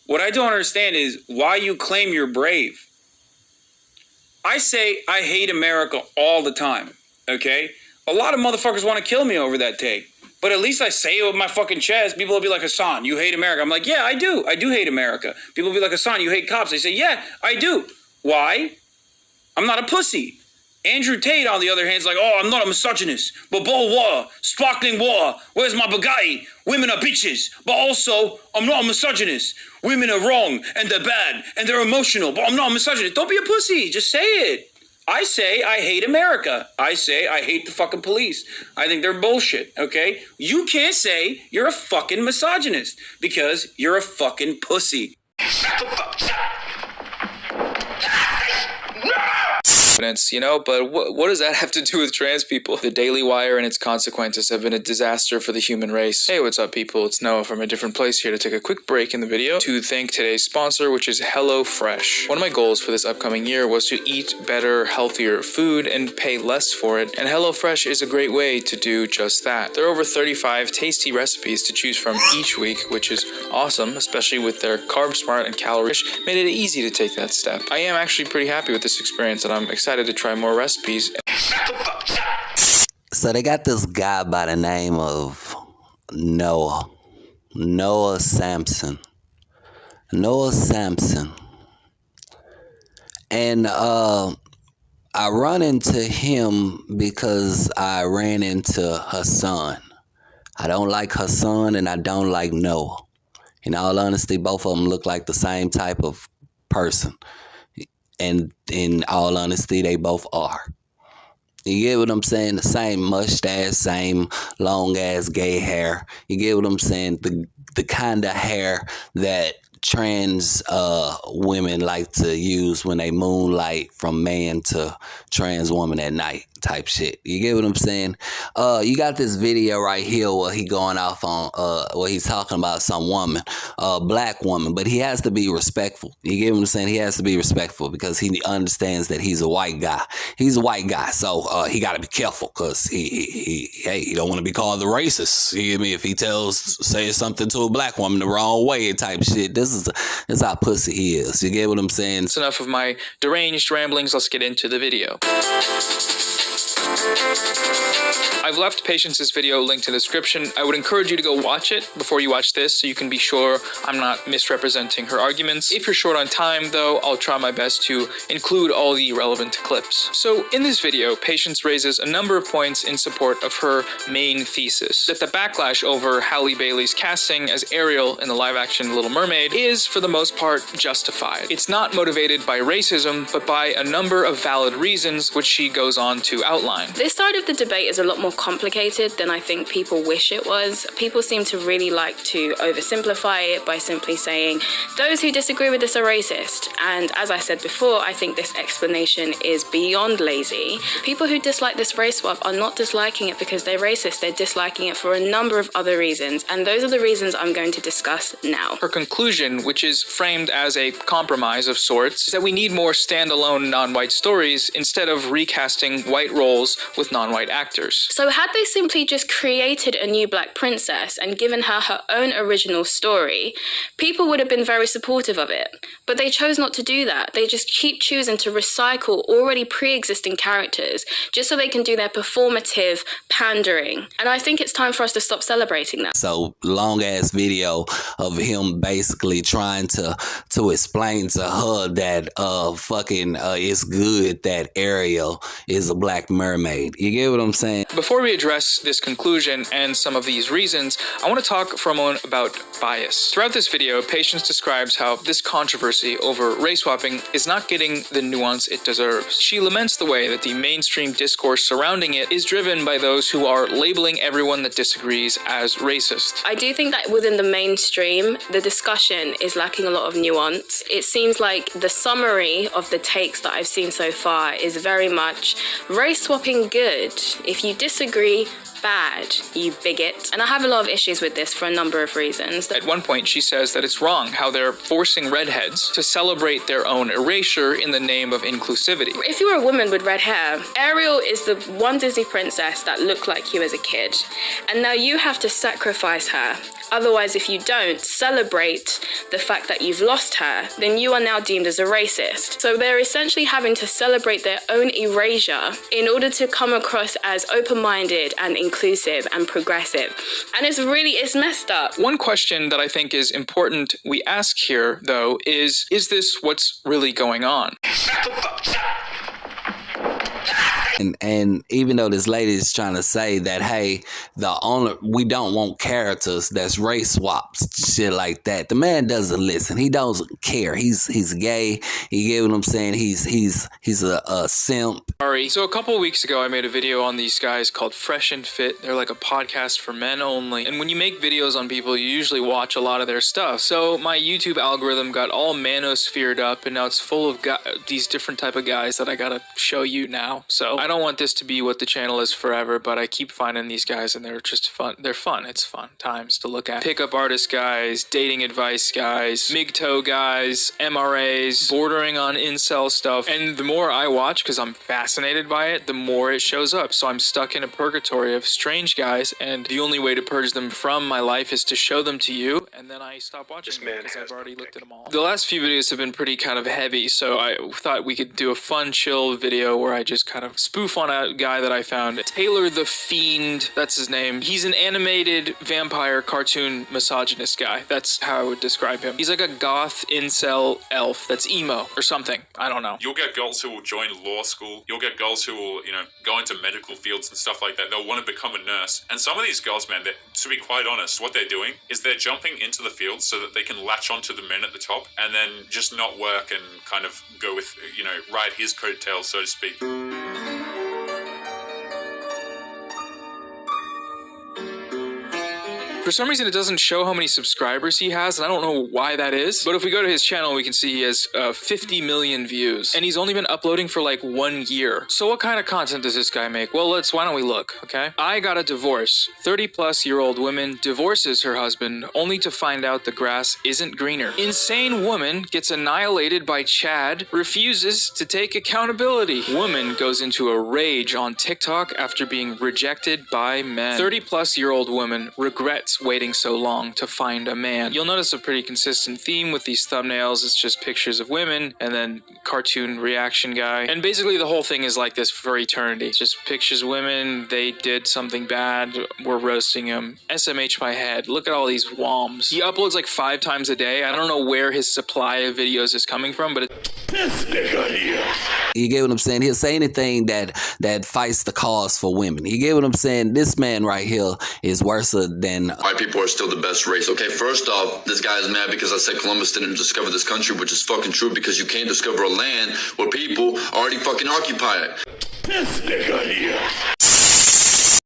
What I don't understand is why you claim you're brave. I say I hate America all the time, okay? A lot of motherfuckers want to kill me over that take. But at least I say it with my fucking chest. People will be like, Hasan, you hate America. I'm like, yeah, I do. I do hate America. People will be like, Hasan, you hate cops. I say, yeah, I do. Why? I'm not a pussy. Andrew Tate, on the other hand, is like, oh, I'm not a misogynist. But bowl water, sparkling water, where's my Bugatti? Women are bitches. But also, I'm not a misogynist. Women are wrong, and they're bad, and they're emotional. But I'm not a misogynist. Don't be a pussy. Just say it. I say I hate America. I say I hate the fucking police. I think they're bullshit, okay? You can't say you're a fucking misogynist because you're a fucking pussy. Shut the fuck up! You know, but what does that have to do with trans people? The Daily Wire and its consequences have been a disaster for the human race. Hey, what's up, people? It's Noah from a different place here to take a quick break in the video to thank today's sponsor, which is HelloFresh. One of my goals for this upcoming year was to eat better, healthier food and pay less for it, and HelloFresh is a great way to do just that. There are over 35 tasty recipes to choose from each week, which is awesome, especially with their Carb Smart and Calorie Rich, made it easy to take that step. I am actually pretty happy with this experience, and I'm excited to try more recipes. So they got this guy by the name of Noah Samson. And I run into him because I ran into Hasan. I don't like Hasan and I don't like Noah. In all honesty, both of them look like the same type of person. And in all honesty, they both are. You get what I'm saying? The same mustache, same long-ass gay hair. You get what I'm saying? The kind of hair that trans women like to use when they moonlight from man to trans woman at night type shit. You get what I'm saying? You got this video right here where he going off on where he's talking about some woman, black woman, but he has to be respectful. You get what I'm saying? He has to be respectful because he understands that he's a white guy. He's a white guy, so he got to be careful because he don't want to be called the racist. You get me? If he says something to a black woman the wrong way type shit, this is how pussy he is. You get what I'm saying? That's enough of my deranged ramblings. Let's get into the video. I've left Patience's video linked in the description. I would encourage you to go watch it before you watch this so you can be sure I'm not misrepresenting her arguments. If you're short on time, though, I'll try my best to include all the relevant clips. So in this video, Patience raises a number of points in support of her main thesis, that the backlash over Halle Bailey's casting as Ariel in the live-action Little Mermaid is, for the most part, justified. It's not motivated by racism, but by a number of valid reasons, which she goes on to outline. This side of the debate is a lot more complicated than I think people wish it was. People seem to really like to oversimplify it by simply saying, those who disagree with this are racist. And as I said before, I think this explanation is beyond lazy. People who dislike this race swap are not disliking it because they're racist. They're disliking it for a number of other reasons. And those are the reasons I'm going to discuss now. Her conclusion, which is framed as a compromise of sorts, is that we need more standalone non-white stories instead of recasting white roles with non-white actors. So had they simply just created a new black princess and given her her own original story, people would have been very supportive of it. But they chose not to do that. They just keep choosing to recycle already pre-existing characters just so they can do their performative pandering. And I think it's time for us to stop celebrating that. So long ass video of him basically trying to explain to her that it's good that Ariel is a black mermaid. You get what I'm saying? Before we address this conclusion and some of these reasons, I want to talk for a moment about bias. Throughout this video, Patience describes how this controversy over race swapping is not getting the nuance it deserves. She laments the way that the mainstream discourse surrounding it is driven by those who are labeling everyone that disagrees as racist. I do think that within the mainstream, the discussion is lacking a lot of nuance. It seems like the summary of the takes that I've seen so far is very much race swapping good. If you disagree, bad, you bigot. And I have a lot of issues with this for a number of reasons. At one point, she says that it's wrong how they're forcing redheads to celebrate their own erasure in the name of inclusivity. If you were a woman with red hair, Ariel is the one Disney princess that looked like you as a kid. And now you have to sacrifice her. Otherwise, if you don't celebrate the fact that you've lost her, then you are now deemed as a racist. So they're essentially having to celebrate their own erasure in order to come across as open-minded and inclusive and progressive. And it's messed up. One question that I think is important we ask here, though, is this what's really going on? And even though this lady is trying to say that, hey, we don't want characters that's race swaps, shit like that, the man doesn't listen. He doesn't care. He's gay. You get what I'm saying? He's a simp. Sorry. So a couple of weeks ago, I made a video on these guys called Fresh and Fit. They're like a podcast for men only. And when you make videos on people, you usually watch a lot of their stuff. So my YouTube algorithm got all manosphered up, and now it's full of these different type of guys that I gotta show you now. So I don't want this to be what the channel is forever, but I keep finding these guys and they're just fun. They're fun. It's fun times to look at. Pickup artist guys, dating advice guys, MGTOW guys, MRAs, bordering on incel stuff. And the more I watch, because I'm fascinated by it, the more it shows up. So I'm stuck in a purgatory of strange guys, and the only way to purge them from my life is to show them to you, and then I stop watching them because I've already looked at them all. The last few videos have been pretty kind of heavy, so I thought we could do a fun, chill video where I just kind of spoof on a guy that I found. Taylor the Fiend, that's his name. He's an animated vampire cartoon misogynist guy. That's how I would describe him. He's like a goth incel elf that's emo or something. I don't know. You'll get girls who will join law school. You'll get girls who will, go into medical fields and stuff like that. They'll want to become a nurse. And some of these girls, man, to be quite honest, what they're doing is they're jumping into the field so that they can latch onto the men at the top and then just not work and kind of go with, ride his coattails, so to speak. For some reason, it doesn't show how many subscribers he has, and I don't know why that is. But if we go to his channel, we can see he has 50 million views, and he's only been uploading for like 1 year. So what kind of content does this guy make? Well, why don't we look, okay? I got a divorce. 30-plus-year-old woman divorces her husband only to find out the grass isn't greener. Insane woman gets annihilated by Chad, refuses to take accountability. Woman goes into a rage on TikTok after being rejected by men. 30-plus-year-old woman regrets waiting so long to find a man. You'll notice a pretty consistent theme with these thumbnails. It's just pictures of women and then cartoon reaction guy. And basically the whole thing is like this for eternity. It's just pictures of women, they did something bad, we're roasting them. SMH my head. Look at all these woms. He uploads like 5 times a day. I don't know where his supply of videos is coming from, but this nigga here. You get what I'm saying? He'll say anything that fights the cause for women. You get what I'm saying? This man right here is worse than... White people are still the best race. Okay, first off, this guy is mad because I said Columbus didn't discover this country, which is fucking true because you can't discover a land where people already fucking occupy it. This nigga here.